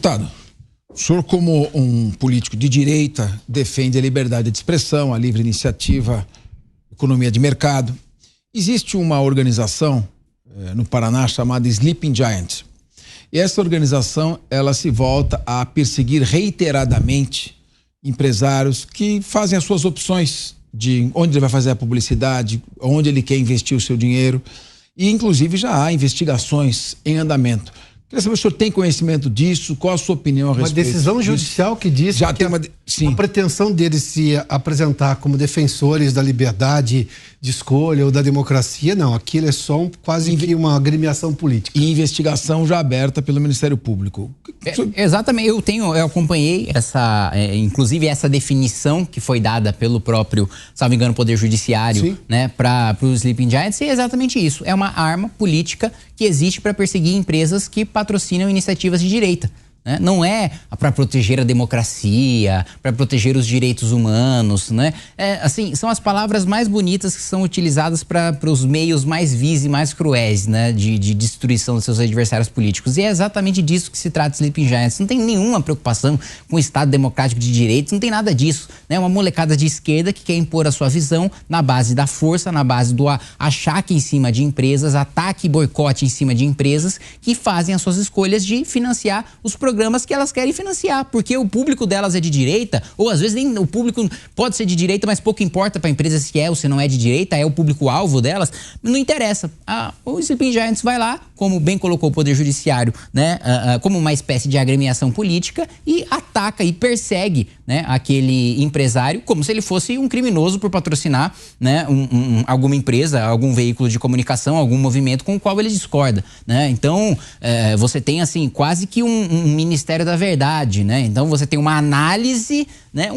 Deputado, o senhor, como um político de direita, defende a liberdade de expressão, a livre iniciativa, economia de mercado. Existe uma organização no Paraná chamada Sleeping Giants. E essa organização, ela se volta a perseguir reiteradamente empresários que fazem as suas opções de onde ele vai fazer a publicidade, onde ele quer investir o seu dinheiro. E, inclusive, já há investigações em andamento. Queria saber se o senhor tem conhecimento disso, qual a sua opinião a respeito disso? Uma decisão judicial que diz já que tem a pretensão deles se apresentar como defensores da liberdade de escolha ou da democracia, não, aquilo é só quase que uma agremiação política. E investigação já aberta pelo Ministério Público. Exatamente, eu acompanhei inclusive essa definição que foi dada pelo próprio, salvo engano, Poder Judiciário, né, para os Sleeping Giants, e é exatamente isso, é uma arma política que existe para perseguir empresas que patrocinam iniciativas de direita. Né? Não é para proteger a democracia, para proteger os direitos humanos, né? São as palavras mais bonitas que são utilizadas para os meios mais vis e mais cruéis, né? de destruição dos seus adversários políticos. E é exatamente disso que se trata Sleeping Giants. Não tem nenhuma preocupação com o Estado democrático de direitos, não tem nada disso. Né? Uma molecada de esquerda que quer impor a sua visão na base da força, na base do achaque em cima de empresas, ataque e boicote em cima de empresas que fazem as suas escolhas de financiar os programas que elas querem financiar, porque o público delas é de direita, ou às vezes nem o público pode ser de direita, mas pouco importa para a empresa se é ou se não é de direita, é o público-alvo delas, não interessa. O Sleeping Giants vai lá, como bem colocou o Poder Judiciário, né, como uma espécie de agremiação política, e ataca e persegue, né, aquele empresário como se ele fosse um criminoso por patrocinar, né, alguma empresa, algum veículo de comunicação, algum movimento com o qual ele discorda, né? Então, você tem assim quase que um Ministério da Verdade, né? Então você tem uma análise, né?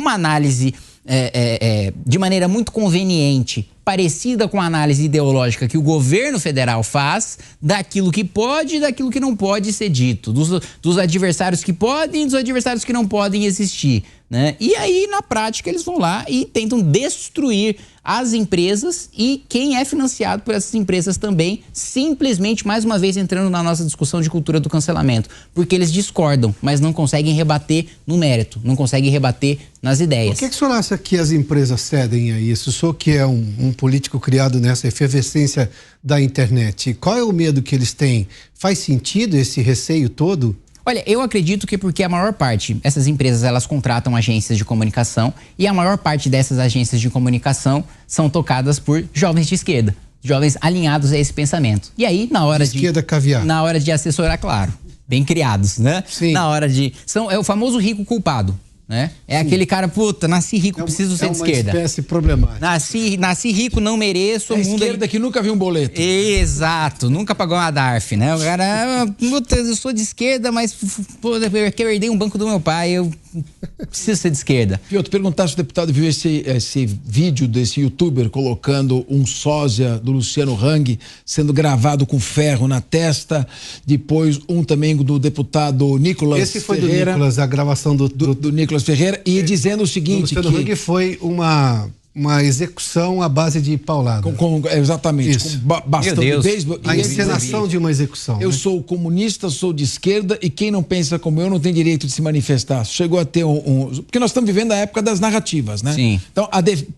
De maneira muito conveniente, parecida com a análise ideológica que o governo federal faz daquilo que pode e daquilo que não pode ser dito, dos adversários que podem e dos adversários que não podem existir, né? E aí, na prática, eles vão lá e tentam destruir as empresas e quem é financiado por essas empresas também, simplesmente, mais uma vez, entrando na nossa discussão de cultura do cancelamento, porque eles discordam, mas não conseguem rebater no mérito, não conseguem rebater nas ideias. Por que o senhor acha que as empresas cedem a isso? O senhor que é um político criado nessa efervescência da internet, qual é o medo que eles têm? Faz sentido esse receio todo? Olha, eu acredito que porque a maior parte, essas empresas, elas contratam agências de comunicação e a maior parte dessas agências de comunicação são tocadas por jovens de esquerda, jovens alinhados a esse pensamento. E aí, na hora de esquerda caviar. Na hora de assessorar, claro, bem criados, né? Sim. Na hora de... É o famoso rico culpado. Né? É Sim. Aquele cara, puta, nasci rico, preciso ser de esquerda. É uma espécie problemática. Nasci rico, não mereço. É a esquerda que nunca viu um boleto. Exato, nunca pagou uma DARF, né? O cara, puta, eu sou de esquerda, mas eu herdei um banco do meu pai, eu preciso ser de esquerda. Eu te perguntar se o deputado viu esse vídeo desse youtuber colocando um sósia do Luciano Hang sendo gravado com ferro na testa, depois um também do deputado Nicolas Ferreira. Esse foi do Nicolas, a gravação do Nicolas Ferreira, e dizendo o seguinte... O Luciano Hang foi uma execução à base de paulada. Exatamente. Isso. Com bastão de beisebol. A encenação de uma execução. Eu sou comunista, sou de esquerda e quem não pensa como eu não tem direito de se manifestar. Chegou a ter porque nós estamos vivendo a época das narrativas, né? Sim. Então,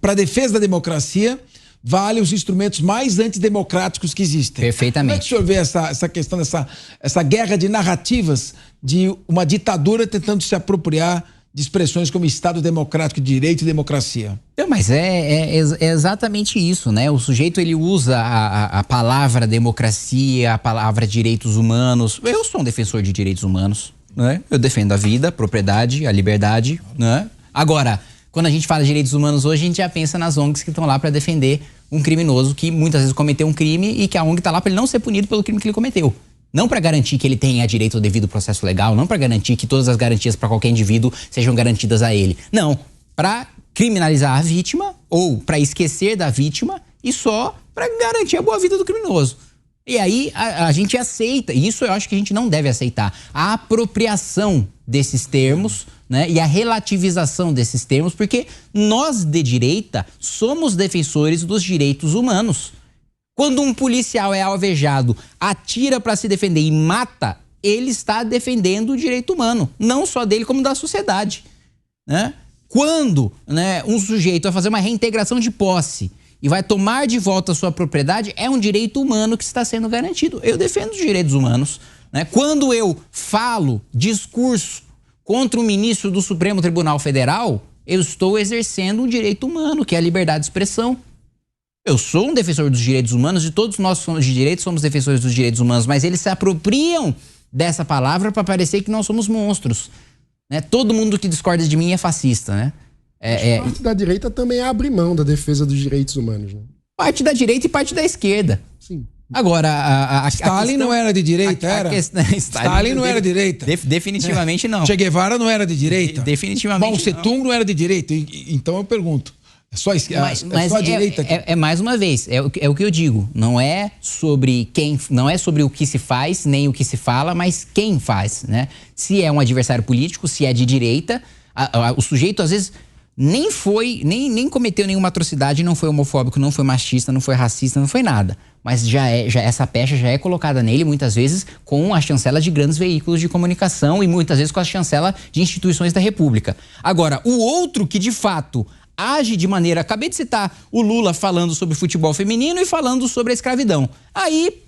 para a defesa da democracia, vale os instrumentos mais antidemocráticos que existem. Perfeitamente. Como é que o senhor vê essa questão, essa guerra de narrativas de uma ditadura tentando se apropriar de expressões como Estado democrático, direito e democracia? Mas é exatamente isso, né? O sujeito, ele usa a palavra democracia, a palavra direitos humanos. Eu sou um defensor de direitos humanos, né? Eu defendo a vida, a propriedade, a liberdade, né? Agora, quando a gente fala de direitos humanos hoje, a gente já pensa nas ONGs que estão lá para defender um criminoso que muitas vezes cometeu um crime e que a ONG está lá para ele não ser punido pelo crime que ele cometeu. Não para garantir que ele tenha direito ao devido processo legal, não para garantir que todas as garantias para qualquer indivíduo sejam garantidas a ele. Não, para criminalizar a vítima ou para esquecer da vítima e só para garantir a boa vida do criminoso. E aí a gente aceita, e isso eu acho que a gente não deve aceitar, a apropriação desses termos, né, e a relativização desses termos, porque nós de direita somos defensores dos direitos humanos. Quando um policial é alvejado, atira para se defender e mata, ele está defendendo o direito humano, não só dele, como da sociedade, né? Quando, né, um sujeito vai fazer uma reintegração de posse e vai tomar de volta a sua propriedade, é um direito humano que está sendo garantido. Eu defendo os direitos humanos, né? Quando eu falo discurso contra um ministro do Supremo Tribunal Federal, eu estou exercendo um direito humano, que é a liberdade de expressão. Eu sou um defensor dos direitos humanos e todos nós somos de direito, somos defensores dos direitos humanos, mas eles se apropriam dessa palavra para parecer que nós somos monstros, né? Todo mundo que discorda de mim é fascista, né? Parte da direita também abre mão da defesa dos direitos humanos, né? Parte da direita e parte da esquerda. Sim. Agora, Stalin questão, não era de direita, era? Stalin não era de direita. Definitivamente não. Che Guevara não era de direita. Definitivamente Mao Tse-tung não era de direita. Então eu pergunto, é só a direita? Mais uma vez, é o que eu digo. Não é sobre o que se faz, nem o que se fala, mas quem faz, né? Se é um adversário político, se é de direita, o sujeito às vezes nem cometeu nenhuma atrocidade, não foi homofóbico, não foi machista, não foi racista, não foi nada. Mas essa pecha já é colocada nele, muitas vezes, com a chancela de grandes veículos de comunicação e muitas vezes com a chancela de instituições da República. Agora, o outro que de fato age de maneira... Acabei de citar o Lula falando sobre futebol feminino e falando sobre a escravidão. Aí,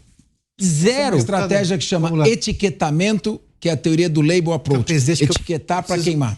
zero. Uma estratégia que chama etiquetamento, que é a teoria do label approach. Etiquetar para queimar.